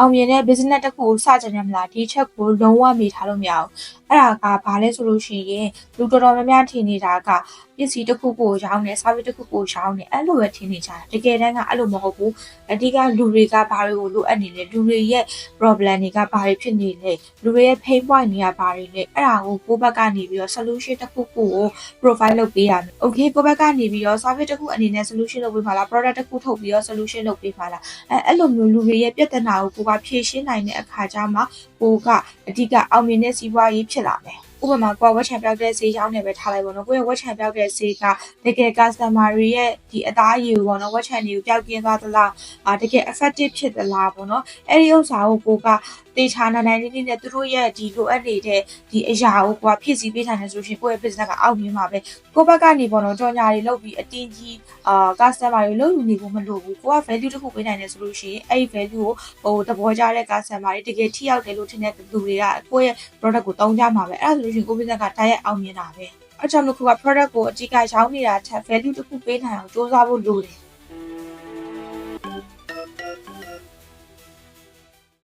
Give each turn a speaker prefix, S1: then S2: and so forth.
S1: အောင်မြင်တဲ့ business တစ်ခုကိုစကြင်ရမလားဒီချက်ကိုလုံးဝမေ့ထားလို့မရဘူးအဲ့ဒါကဘာလဲဆိုလို့ရှိရင်လူတော်တော်များများထင်နေတာကပစ္စည်းတစ်ခုကိုရောင်းတယ် service တစ်ခုကိုရောင်းတယ်အဲ့လိုပဲထင်နေကြတာတကယ်တမ်းကအဲ့လိုမဟုတ်ဘူးအဓိကလူတွေကဘာတွေကိုလိုအပ်နေလဲလူတွေရဲ့ problem တွေကဘာတွေဖြစ်နေလဲလူတွေရဲ့ pain point တွေကဘာတွေလဲအဲ့ဒါကိုကိုယ့်ဘက်ကနေပြီးတော့ solution တစ်ခုကို provide လုပ်ပေးရမယ် okay ကိုယ့်ဘက်ကနေပြီးတော့ service တစ်ခုအနေနဲ့ solution လုပ်ပေးပါလား product တစ်ခုထုတ်ပြီးတော့ solution လုပ်ပေးပါလားအဲ့လိုမျိုးလူတွေရဲ့ပြဿနာကိုကိုကဖြေရှင်းနိုင်တဲ့အခါကျမှကိုကအဓိကအောင်မြင်တဲ့စီးပွားရေးဖြစ်လာမယ်ဥပမာကိုကဝက်ချံပြောက်တဲ့ဈေးရောင်းနေပဲထားလိုက်ပါတော့ကိုရဲ့ဝက်ချံပြောက်တဲ့ဈေးကတကယ် customer တွေရဲ့ဒီအသားအရည်ကိုပေါ့နော်ဝက်ချံတွေကိုပြောက်ကင်းသွားသလားတကယ် effective ဖြစ်သလားပေါ့နော်အဲ့ဒီဥစ္စာကိုကိုကတေချာနိုင်လေးလေးနဲ့သူတို့ရဲ့ဒီလိုအပ်နေတဲ့ဒီအရာကိုကိုကဖြည့်ဆည်းပေးနိုင်တယ်ဆိုရှင်ကိုယ့်ရဲ့ business ကအောင်မြင်မှာပဲကိုယ့်ဘက်ကနေပေါ့နော်ကြော်ညာတွေလုပ်ပြီးအတင်းကြီး customer တွေလုပ်ယူနေဖို့မလိုဘူးကိုက value တစ်ခုပေးနိုင်တယ်ဆိုလို့ရှိရင်အဲ့ဒီ value ကိုသဘောကျတဲ့ customer တွေတကယ်ထိရောက်တယ်လို့ထင်တဲ့သူတွေကကိုယ့်ရဲ့ product ကိုသုံးကြမှာပဲအဲ့ဒါဆိုလို့ရှိရင်ကိုယ့် business ကတိုက်ရိုက်အောင်မြင်တာပဲအဲ့ကြောင့်မို့ကိုက product ကိုအကြီးကရောင်းနေတာထက် value တစ်ခုပေးနိုင်အောင်စူးစမ်းဖို့လိုတယ်